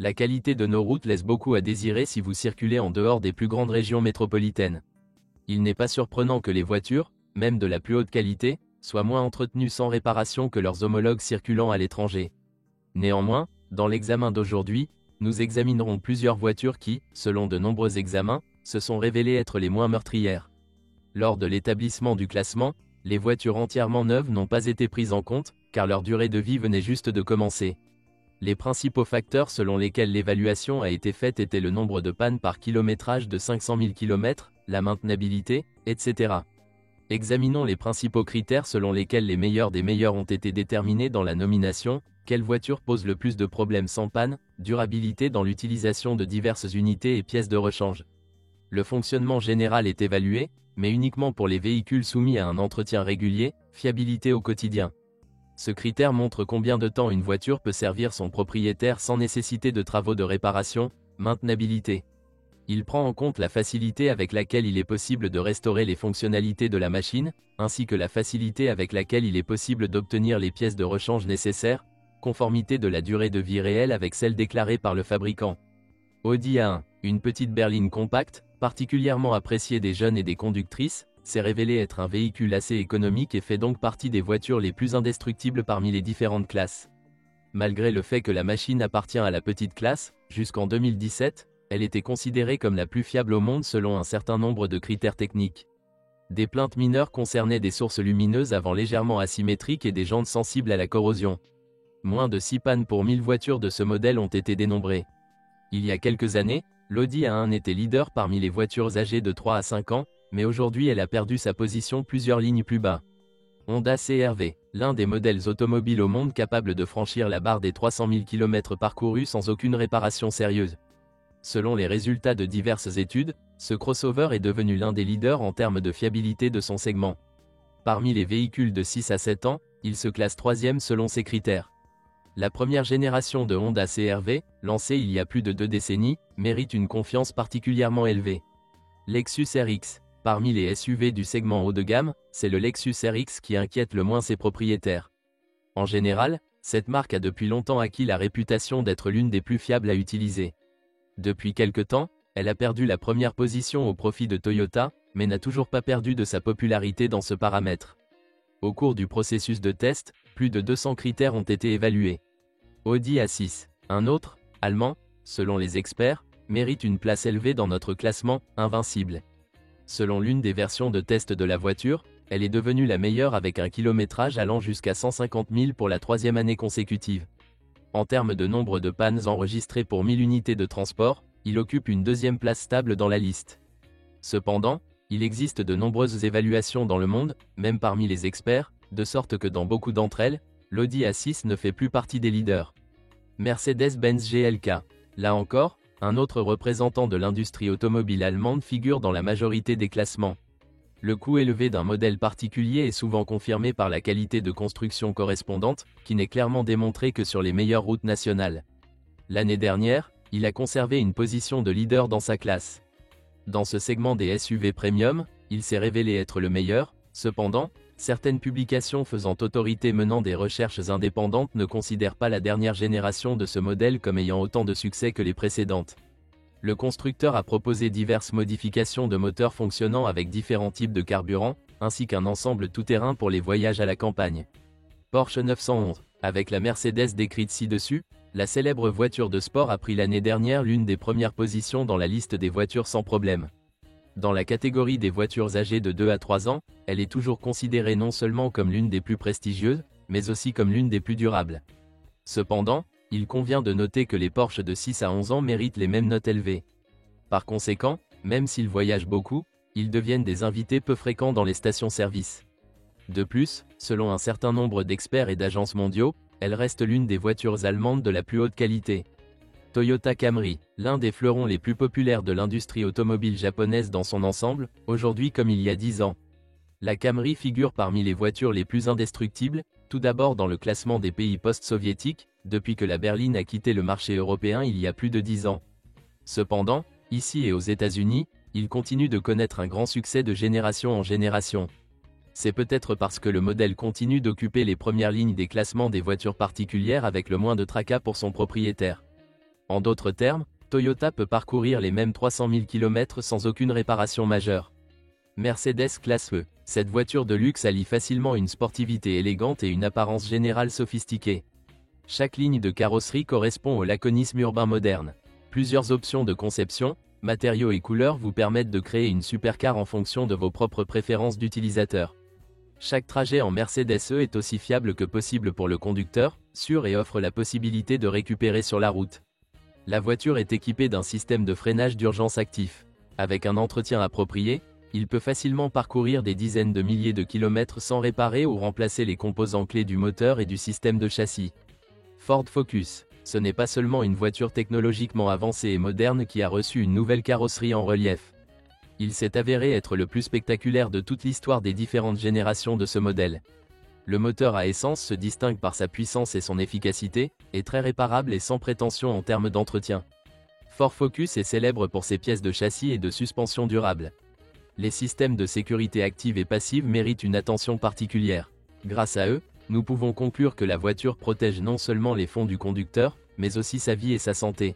La qualité de nos routes laisse beaucoup à désirer si vous circulez en dehors des plus grandes régions métropolitaines. Il n'est pas surprenant que les voitures, même de la plus haute qualité, soient moins entretenues sans réparation que leurs homologues circulant à l'étranger. Néanmoins, dans l'examen d'aujourd'hui, nous examinerons plusieurs voitures qui, selon de nombreux examens, se sont révélées être les moins meurtrières. Lors de l'établissement du classement, les voitures entièrement neuves n'ont pas été prises en compte, car leur durée de vie venait juste de commencer. Les principaux facteurs selon lesquels l'évaluation a été faite étaient le nombre de pannes par kilométrage de 500 000 km, la maintenabilité, etc. Examinons les principaux critères selon lesquels les meilleurs des meilleurs ont été déterminés dans la nomination. Quelle voiture pose le plus de problèmes sans panne, durabilité dans l'utilisation de diverses unités et pièces de rechange. Le fonctionnement général est évalué, mais uniquement pour les véhicules soumis à un entretien régulier, fiabilité au quotidien. Ce critère montre combien de temps une voiture peut servir son propriétaire sans nécessiter de travaux de réparation, maintenabilité. Il prend en compte la facilité avec laquelle il est possible de restaurer les fonctionnalités de la machine, ainsi que la facilité avec laquelle il est possible d'obtenir les pièces de rechange nécessaires, conformité de la durée de vie réelle avec celle déclarée par le fabricant. Audi A1, une petite berline compacte, particulièrement appréciée des jeunes et des conductrices, s'est révélé être un véhicule assez économique et fait donc partie des voitures les plus indestructibles parmi les différentes classes. Malgré le fait que la machine appartient à la petite classe, jusqu'en 2017, elle était considérée comme la plus fiable au monde selon un certain nombre de critères techniques. Des plaintes mineures concernaient des sources lumineuses avant légèrement asymétriques et des jantes sensibles à la corrosion. Moins de 6 pannes pour 1000 voitures de ce modèle ont été dénombrées. Il y a quelques années, l'Audi A1 était leader parmi les voitures âgées de 3 à 5 ans, mais aujourd'hui elle a perdu sa position plusieurs lignes plus bas. Honda CR-V, l'un des modèles automobiles au monde capable de franchir la barre des 300 000 km parcourus sans aucune réparation sérieuse. Selon les résultats de diverses études, ce crossover est devenu l'un des leaders en termes de fiabilité de son segment. Parmi les véhicules de 6 à 7 ans, il se classe 3e selon ces critères. La première génération de Honda CR-V, lancée il y a plus de 2 décennies, mérite une confiance particulièrement élevée. Lexus RX, parmi les SUV du segment haut de gamme, c'est le Lexus RX qui inquiète le moins ses propriétaires. En général, cette marque a depuis longtemps acquis la réputation d'être l'une des plus fiables à utiliser. Depuis quelque temps, elle a perdu la première position au profit de Toyota, mais n'a toujours pas perdu de sa popularité dans ce paramètre. Au cours du processus de test, plus de 200 critères ont été évalués. Audi A6, un autre, allemand, selon les experts, mérite une place élevée dans notre classement « Invincible ». Selon l'une des versions de test de la voiture, elle est devenue la meilleure avec un kilométrage allant jusqu'à 150 000 pour la 3e année consécutive. En termes de nombre de pannes enregistrées pour 1000 unités de transport, il occupe une 2e place stable dans la liste. Cependant, il existe de nombreuses évaluations dans le monde, même parmi les experts, de sorte que dans beaucoup d'entre elles, l'Audi A6 ne fait plus partie des leaders. Mercedes-Benz GLK. Là encore, un autre représentant de l'industrie automobile allemande figure dans la majorité des classements. Le coût élevé d'un modèle particulier est souvent confirmé par la qualité de construction correspondante, qui n'est clairement démontrée que sur les meilleures routes nationales. L'année dernière, il a conservé une position de leader dans sa classe. Dans ce segment des SUV premium, il s'est révélé être le meilleur. Cependant, certaines publications faisant autorité menant des recherches indépendantes ne considèrent pas la dernière génération de ce modèle comme ayant autant de succès que les précédentes. Le constructeur a proposé diverses modifications de moteurs fonctionnant avec différents types de carburant, ainsi qu'un ensemble tout-terrain pour les voyages à la campagne. Porsche 911, avec la Mercedes décrite ci-dessus, la célèbre voiture de sport a pris l'année dernière l'une des premières positions dans la liste des voitures sans problème. Dans la catégorie des voitures âgées de 2 à 3 ans, elle est toujours considérée non seulement comme l'une des plus prestigieuses, mais aussi comme l'une des plus durables. Cependant, il convient de noter que les Porsche de 6 à 11 ans méritent les mêmes notes élevées. Par conséquent, même s'ils voyagent beaucoup, ils deviennent des invités peu fréquents dans les stations-service. De plus, selon un certain nombre d'experts et d'agences mondiaux, elle reste l'une des voitures allemandes de la plus haute qualité. Toyota Camry, l'un des fleurons les plus populaires de l'industrie automobile japonaise dans son ensemble, aujourd'hui comme il y a 10 ans. La Camry figure parmi les voitures les plus indestructibles, tout d'abord dans le classement des pays post-soviétiques, depuis que la berline a quitté le marché européen il y a plus de 10 ans. Cependant, ici et aux États-Unis, il continue de connaître un grand succès de génération en génération. C'est peut-être parce que le modèle continue d'occuper les premières lignes des classements des voitures particulières avec le moins de tracas pour son propriétaire. En d'autres termes, Toyota peut parcourir les mêmes 300 000 km sans aucune réparation majeure. Mercedes classe E. Cette voiture de luxe allie facilement une sportivité élégante et une apparence générale sophistiquée. Chaque ligne de carrosserie correspond au laconisme urbain moderne. Plusieurs options de conception, matériaux et couleurs vous permettent de créer une supercar en fonction de vos propres préférences d'utilisateur. Chaque trajet en Mercedes E est aussi fiable que possible pour le conducteur, sûr et offre la possibilité de récupérer sur la route. La voiture est équipée d'un système de freinage d'urgence actif. Avec un entretien approprié, il peut facilement parcourir des dizaines de milliers de kilomètres sans réparer ou remplacer les composants clés du moteur et du système de châssis. Ford Focus. Ce n'est pas seulement une voiture technologiquement avancée et moderne qui a reçu une nouvelle carrosserie en relief. Il s'est avéré être le plus spectaculaire de toute l'histoire des différentes générations de ce modèle. Le moteur à essence se distingue par sa puissance et son efficacité, est très réparable et sans prétention en termes d'entretien. Ford Focus est célèbre pour ses pièces de châssis et de suspension durables. Les systèmes de sécurité active et passive méritent une attention particulière. Grâce à eux, nous pouvons conclure que la voiture protège non seulement les fonds du conducteur, mais aussi sa vie et sa santé.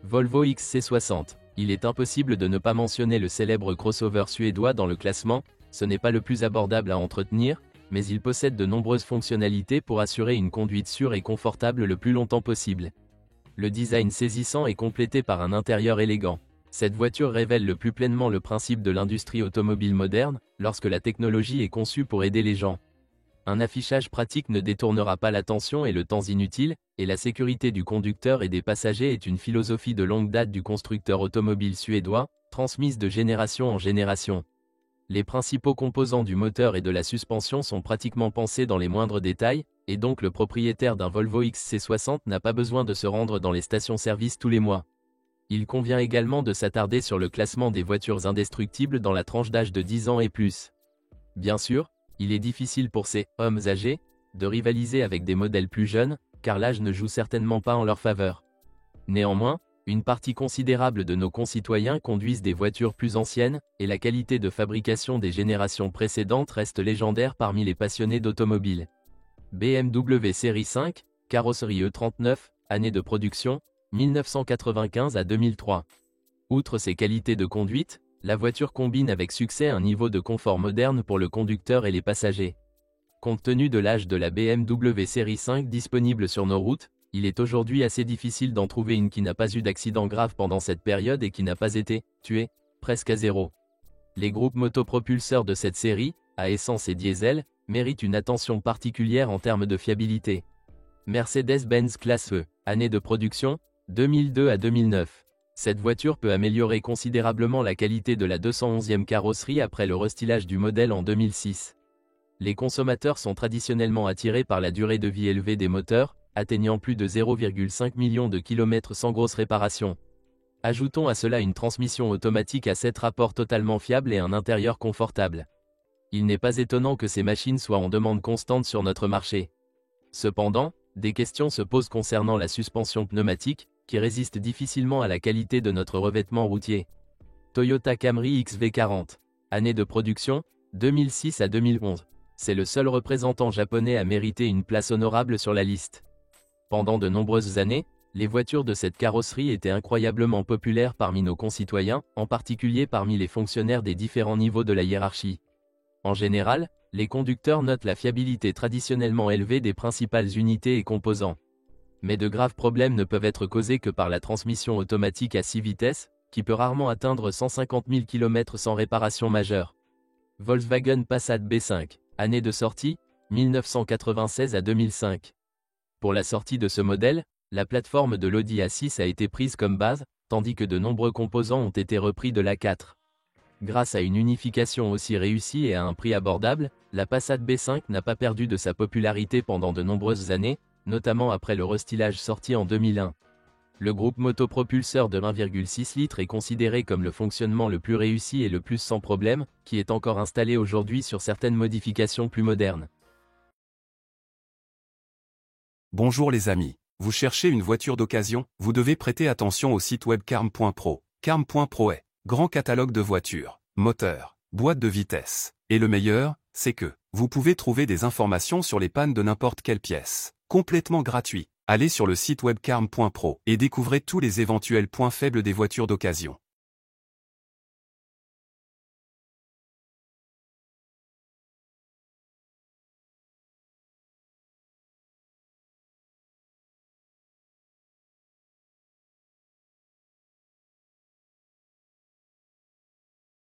Volvo XC60. Il est impossible de ne pas mentionner le célèbre crossover suédois dans le classement. Ce n'est pas le plus abordable à entretenir, mais il possède de nombreuses fonctionnalités pour assurer une conduite sûre et confortable le plus longtemps possible. Le design saisissant est complété par un intérieur élégant. Cette voiture révèle le plus pleinement le principe de l'industrie automobile moderne, lorsque la technologie est conçue pour aider les gens. Un affichage pratique ne détournera pas l'attention et le temps inutile, et la sécurité du conducteur et des passagers est une philosophie de longue date du constructeur automobile suédois, transmise de génération en génération. Les principaux composants du moteur et de la suspension sont pratiquement pensés dans les moindres détails, et donc le propriétaire d'un Volvo XC60 n'a pas besoin de se rendre dans les stations-service tous les mois. Il convient également de s'attarder sur le classement des voitures indestructibles dans la tranche d'âge de 10 ans et plus. Bien sûr, il est difficile pour ces « hommes âgés » de rivaliser avec des modèles plus jeunes, car l'âge ne joue certainement pas en leur faveur. Néanmoins, une partie considérable de nos concitoyens conduisent des voitures plus anciennes, et la qualité de fabrication des générations précédentes reste légendaire parmi les passionnés d'automobile. BMW Série 5, carrosserie E39, année de production, 1995 à 2003. Outre ses qualités de conduite, la voiture combine avec succès un niveau de confort moderne pour le conducteur et les passagers. Compte tenu de l'âge de la BMW Série 5 disponible sur nos routes, il est aujourd'hui assez difficile d'en trouver une qui n'a pas eu d'accident grave pendant cette période et qui n'a pas été tuée, presque à zéro. Les groupes motopropulseurs de cette série, à essence et diesel, méritent une attention particulière en termes de fiabilité. Mercedes-Benz classe E, année de production, 2002 à 2009. Cette voiture peut améliorer considérablement la qualité de la 211e carrosserie après le restylage du modèle en 2006. Les consommateurs sont traditionnellement attirés par la durée de vie élevée des moteurs, atteignant plus de 0,5 million de kilomètres sans grosse réparation. Ajoutons à cela une transmission automatique à 7 rapports totalement fiable et un intérieur confortable. Il n'est pas étonnant que ces machines soient en demande constante sur notre marché. Cependant, des questions se posent concernant la suspension pneumatique, qui résiste difficilement à la qualité de notre revêtement routier. Toyota Camry XV40. Année de production, 2006 à 2011. C'est le seul représentant japonais à mériter une place honorable sur la liste. Pendant de nombreuses années, les voitures de cette carrosserie étaient incroyablement populaires parmi nos concitoyens, en particulier parmi les fonctionnaires des différents niveaux de la hiérarchie. En général, les conducteurs notent la fiabilité traditionnellement élevée des principales unités et composants. Mais de graves problèmes ne peuvent être causés que par la transmission automatique à 6 vitesses, qui peut rarement atteindre 150 000 km sans réparation majeure. Volkswagen Passat B5, année de sortie, 1996 à 2005. Pour la sortie de ce modèle, la plateforme de l'Audi A6 a été prise comme base, tandis que de nombreux composants ont été repris de l'A4. Grâce à une unification aussi réussie et à un prix abordable, la Passat B5 n'a pas perdu de sa popularité pendant de nombreuses années, notamment après le restylage sorti en 2001. Le groupe motopropulseur de 1,6 litres est considéré comme le fonctionnement le plus réussi et le plus sans problème, qui est encore installé aujourd'hui sur certaines modifications plus modernes. Bonjour les amis, vous cherchez une voiture d'occasion, vous devez prêter attention au site web carm.pro. Carm.pro est grand catalogue de voitures, moteurs, boîtes de vitesse. Et le meilleur, c'est que vous pouvez trouver des informations sur les pannes de n'importe quelle pièce, complètement gratuit. Allez sur le site web carm.pro et découvrez tous les éventuels points faibles des voitures d'occasion.